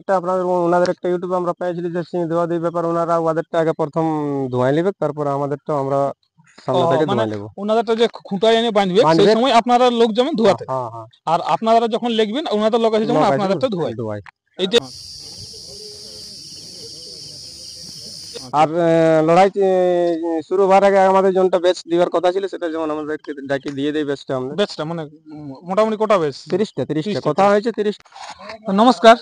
এটা আপনাদের ওনাদের একটা ইউটিউবে আমরা পেয়েছিলি যে সিং ধোয়া দিই ব্যাপার, ওনারা ওদেরটা আগে প্রথম ধোঁয়াই নেবে, তারপরে আমাদেরটা আমরা সামনে থেকে মানে ধোঁয়া নেবো। ওনাদেরটা যে খুঁটায় এনে বাঁধবে সেই বাঁধবে। সময় আপনারা লোক যাবেন ধোয়াতে, হ্যাঁ হ্যাঁ। আর আপনারা যখন লিখবেন ওনাদের লোক আছে যেমন লোক আছে আপনাদেরটা ধোয়াই। ধোয়াই। এইটা আর লড়াই শুরু হওয়ার আগে আমাদের জনটা বেচ দিবার কথা ছিল, সেটা যেমন আমাদের ডাকি দিয়ে দেয় বেচটা আমরা। বেচটা মানে মোটামুটি কটা বেচ? 30টা কথা হয়েছে 30। নমস্কার,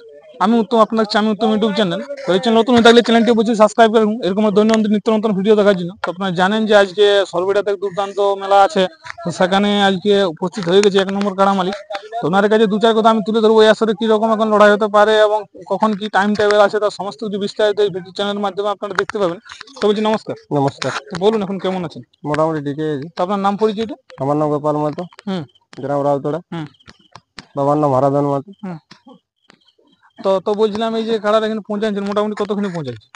আমি উত্তম, আপনার আমি উত্তম ইউটিউব চ্যানেল। তো এই চ্যানেল নতুন হয়ে থাকলে চ্যানেলটি অবশ্যই সাবস্ক্রাইব করুন এরকম দৈনন্দিন নিত্য নতুন ভিডিও দেখার জন্য। তো আপনারা জানেন যে আজকে সরবেড়াতে দুর্দান্ত মেলা আছে, তো সেখানে আজকে উপস্থিত হয়ে গেছে 1 নম্বর কাড়া মালিক। তো ওনার কাছে 2-4 কথা আমি তুলে ধরবো, এই আসরে কিরকম এখন লড়াই হতে পারে এবং কখন কি টাইম টেবিল আছে, তার সমস্ত কিছু বিস্তারিত এই ভিডিও চ্যানেলের মাধ্যমে আপনারা দেখতে পাবেন। তো বলছি নমস্কার। নমস্কার। তো বলুন এখন কেমন আছেন? মোটামুটি ঠিকই আছে। তো আপনার নাম পরিচয়টা? আমার নাম গোপাল মাতো, গ্রাম রাউতড়া। হুম বাবার নাম হারাধন মাতো। হুম তো বলছিলাম এই যে কাড়াটা এখানে পৌঁছাচ্ছেন, মোটামুটি কতক্ষণে পৌঁছাচ্ছে?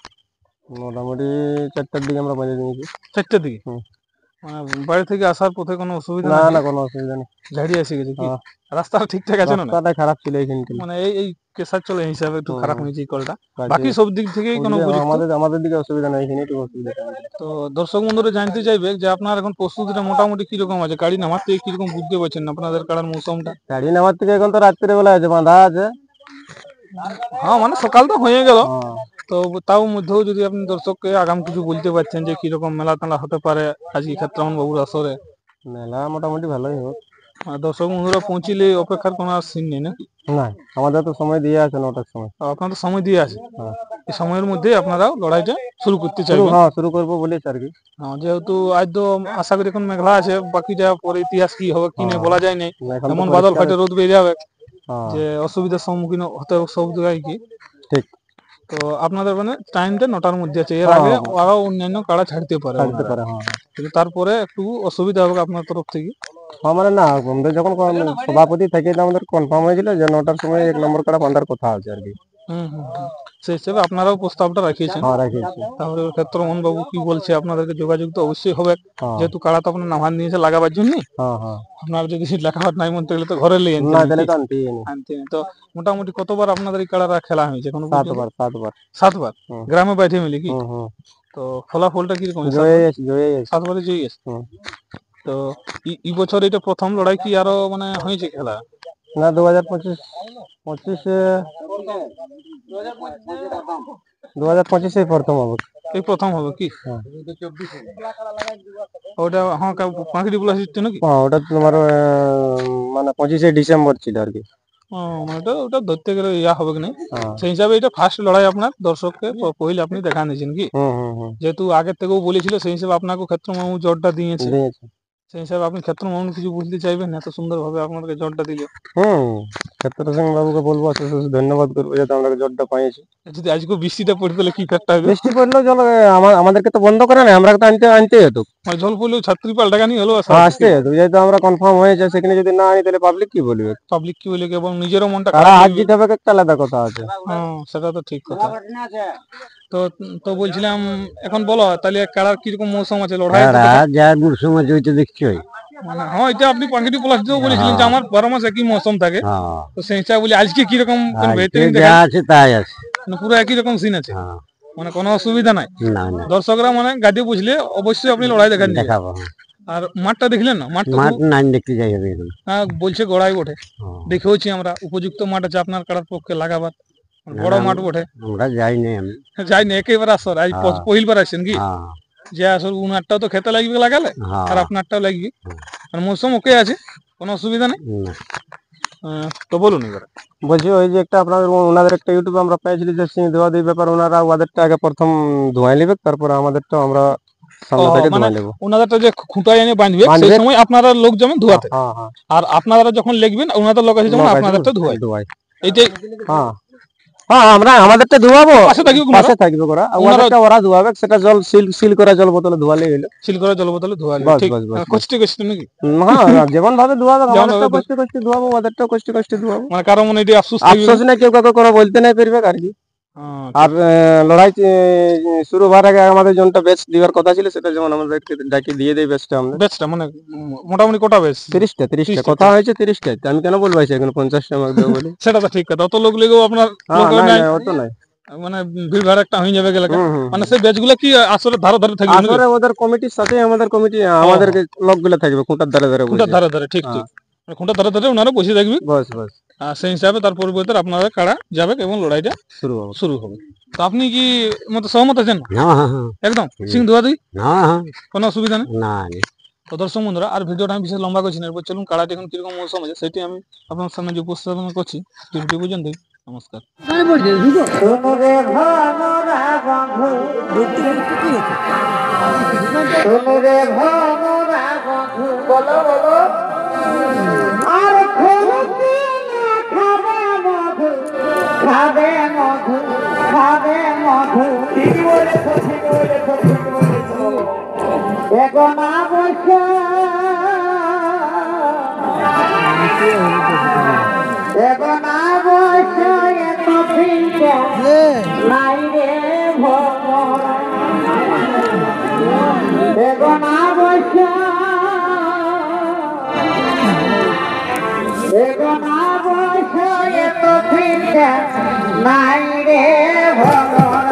মোটামুটি 4টার দিকে আমরা পৌঁছে দিয়েছি। 4টার দিকে? মানে বাড়ি থেকে আসার পথে কোনো অসুবিধা না নাকি? না, কোনো অসুবিধা নেই। ঝাড়িয়ে এসে গেছে কি? রাস্তাটা ঠিকঠাক আছে না? রাস্তাটা খারাপ ছিল এইখানটি। মানে এই কেসার চলে হিসাবে একটু খারাপ হয়েছে এই কলটা, কাজে বাকি সব দিক থেকেই কোনো উপযুক্ত। আমাদের দিকে অসুবিধা নেই, এখানে একটু অসুবিধা। তো দর্শক বন্ধুরা জানতে চাইবে যে আপনার এখন প্রস্তুতিটা মোটামুটি কিরকম আছে, গাড়ি নামার থেকে কিরকম বুঝতে পারছেন আপনাদের কাড়ার মৌসুমটা? গাড়ি নামার থেকে এখন তো রাত্রে বেলা আছে, বাঁধা আছে। হ্যাঁ মানে সকাল তো হয়ে গেল, তো তাও মধ্যেও যদি আপনি দর্শককে আগাম কিছু বলতে পারছেন যে কিরকম মেলা টেলা হতে পারে আজকে ক্ষেত্রমোহন বাবুর আসরে? মেলা মোটামুটি ভালোই হোক। দর্শক বন্ধুরা পৌঁছিলে অপেক্ষার কোনো আর সিন নেই না? না, আমাদের তো সময় দিয়ে আছে 9টার সময়। আপনার তো সময় দিয়ে আছে, এই সময়ের মধ্যে আপনারাও লড়াইটা শুরু করতে চাইবেন? শুরু করবো বলেছি আর কি। যেহেতু আজ তো আশা করি এখন মেঘলা আছে, বাকি যা পরে ইতিহাস কি হবে কি নেই বলা যায় নাই, এখন তো এমন বাদল ফাটে রোদ বেরিয়ে যাবে যে হ্যাঁ অসুবিধার সম্মুখীন হতে হবে সব জায়গায় কি। ঠিক। তো আপনাদের মানে টাইমটা 9টার মধ্যে আছে, এর আগে আরো অন্যান্য কাড়া ছাড়তে পারে ওনারা। কিন্তু তারপরে একটু অসুবিধা হবে আপনার তরফ থেকে। মানে না, আমাদের যখন সভাপতি থেকে আমাদের কনফার্ম হয়েছিল যে 9টার সময় 1 নম্বর কাড়া বাঁধার কথা আছে আর কি। সেই হিসেবে আপনারাও প্রস্তাবটা রাখিয়েছেন। হ্যাঁ রাখিয়েছি। তাহলে ক্ষেত্রমোহন বাবু কি বলছে আপনাদেরকে যোগাযোগ তো অবশ্যই হবে, যেহেতু কাড়া তো আপনার নামার নিয়েছে লাগাবার জন্য। আপনার যদি লেখাপট নাই মন তাহলে তো ঘরে নিয়ে আনতে। তো মোটামুটি কতবার আপনাদের এই কাড়ারা খেলা হয়েছে এখন? 7বার। 7বার গ্রামে বাইরে মিলে কি? তো ফলাফলটা কিরকম? 7বারে জয়ী আছে। তো এই বছর এটা প্রথম লড়াই কি আরো মানে হয়েছে খেলা? না, 2025 প্রথম হবে। এই প্রথম হবে কি? ওটা হ্যাঁ পাখিটি বলা হচ্ছে নাকি? ওটা তোমার মানে 25শে ডিসেম্বর ছিল আর কি। মানে ওটা ধরতে গেলে ইয়া হবে কি না, সেই হিসাবে এটা ফার্স্ট লড়াই আপনার দর্শককে পহিলে আপনি দেখা নিয়েছেন কি? যেহেতু আগের থেকেও বলেছিল সেই হিসাবে আপনাকে ক্ষেত্রমোহন জোরটা দিয়েছে, সেই হিসাবে আপনি ক্ষেত্রমোহন কিছু বলতে চাইবেন? এত সুন্দর ভাবে আপনাকে জোরটা দিল। ক্ষেত্র সিং বাবুকে বলবো ধন্যবাদ করবো যাতে আমরা জোরটা পাইছি। যদি আজকে বৃষ্টিটা পড়ে তাহলে কি ফেরটা হবে? বৃষ্টি পড়লেও জল আমাদেরকে তো বন্ধ করে না, আমরা তো আনতে হতো। জল পড়লেও ছাত্রী পাল্টা গানি হলো আসতে হতো, যেহেতু আমরা কনফার্ম হয়েছে সেখানে যদি না আনি তাহলে পাবলিক কি বলবে? পাবলিক কি বলে এবং নিজেরও মনটা হার জিত হবে একটা আলাদা কথা আছে। সেটা তো ঠিক কথা। তো তো বলছিলাম এখন বলো তাহলে কাড়ার কিরকম মৌসুম আছে লড়াই? যা মৌসুম আছে ওইটা দেখছি। মানে হ্যাঁ এটা আপনি পাঙ্কিটি প্লাস দিয়েও বলেছিলেন যে আমার 12 মাস একই মৌসুম থাকে, তো সেই হিসাবে বলি আজকে কিরকম বেহতরিন দেখা আছে তাই আছে, পুরো একই রকম সিন আছে, মানে কোনো অসুবিধা নাই। দর্শকরা মানে গাড়ি বুঝলে অবশ্যই আপনি লড়াই দেখান দেখাবো। আর মাঠটা দেখলেন না? মাঠ নাই দেখতে যাই হবে। হ্যাঁ বলছে গড়াই বটে, দেখেওছি আমরা উপযুক্ত মাঠ আছে আপনার কাড়ার পক্ষে লাগাবার, বড় মাঠ বটে। আমরা যাইনি, আমি যাইনি একেবারে আসর আজ পহিলবার আসছেন কি? যে আসর উনারটাও তো খেতে লাগবে লাগালে আর আপনারটাও লাগবে, আর মৌসুম ওকে আছে, কোনো অসুবিধা নেই। তো বলুন এবার। বলছি ওই যে একটা আপনাদের ওনাদের একটা ইউটিউবে আমরা পেয়েছিলি যে সিং ধোয়া দিই ব্যাপার, ওনারা ওদেরটা আগে প্রথম ধোঁয়াই নেবে, তারপরে আমাদেরটা আমরা সামনে থেকে ধোঁয়া নেবো। ওনাদেরটা যে খুঁটায় এনে বাঁধবে সেই সময় আপনারা লোক যাবেন ধোয়াতে, আর আপনারা যখন লিখবেন ওনাদের লোক আছে যেমন আপনাদেরটা ধোয়াই। এইটাই আমরা আমাদেরটা ধোয়াবো, পাশে থাকবে ওরা, ওরা ধোয়াবে, সেটা জল সিল করা জল বোতলে ধোয়ালে হলো। সিল করা জল বোতলে ধোয়ালে ঠিক কষ্ট কষ্ট নাকি? যেমন ভাবে ধোয়াবে আমাদেরটা কষ্ট কষ্ট ধোয়াবো, ওদেরটাও কষ্ট কষ্ট ধোয়াবো। মানে কারো মনে এটি আফসোস না, কেউ কাউকে কোনো বলতে নাই পারবে আর কি। আর লড়াই শুরু হওয়ার আগে আমাদের জনটা ব্যাচ দিবার কথা ছিল, সেটা যেমন আমাদেরকে ডাকি দিয়ে দেয় ব্যাচটা আমরা। ব্যাচটা মানে মোটামুটি কটা ব্যাচ? 30টা কথা হয়েছে, 30টা। আমি কেন বলবো এখন 50টা আমাকে দেবো বলে। সেটা তো ঠিক কথা, অত লোক লেগেও আপনার লোক না নাই, না, অত নাই। মানে ভিড় ভাড় একটা হয়ে যাবে গেলে। হুম। মানে সেই ব্যাচগুলো কি আসলে ধারে ধারে থাকবে নাকি? আসলে ওদের কমিটির সাথে আমাদের কমিটি, আমাদের লোকগুলো থাকবে খুঁটার ধারে ধারে খুঁটার বসে। ধারে ধারে, ঠিক ঠিক, মানে খুঁটার ধারে ধারে ওনারা বসে থাকবে। বস বস। আর সেই হিসাবে তার পরিবর্তে আপনারা কাড়া যাবে এবং লড়াইটা শুরু হবে। তো আপনি কি মতো সহমত আছেন? একদম সিং ধোয়াধুই, কোনো অসুবিধা নেই। তো দর্শক বন্ধুরা, আর ভিডিওটা আমি বিশেষ লম্বা করছি না, এরপর চলুন কাড়াটি এখন কিরকম মৌসুম আছে সেটি আমি আপনার সামনে যে উপস্থাপনা করছি। ভিডিওটি পর্যন্ত নমস্কার। খাবে মধু, খাবে মধু, এখন বসে, এখন বসে এত চিন্তা নাই রে ভগবান, এখন বসে, এখন বসে এত চিন্তা নাই রে ভগবান।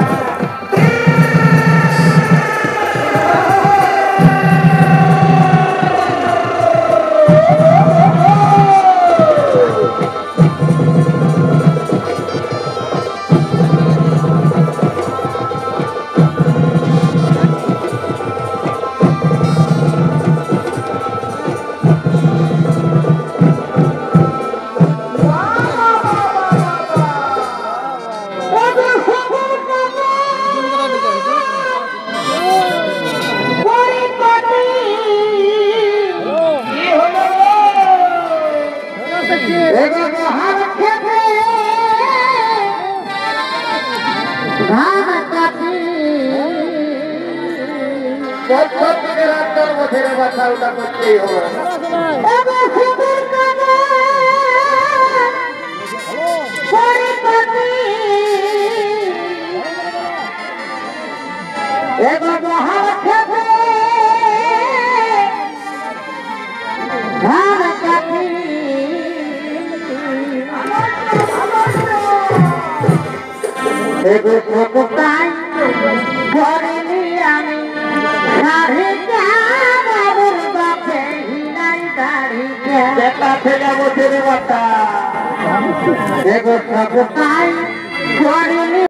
দেখো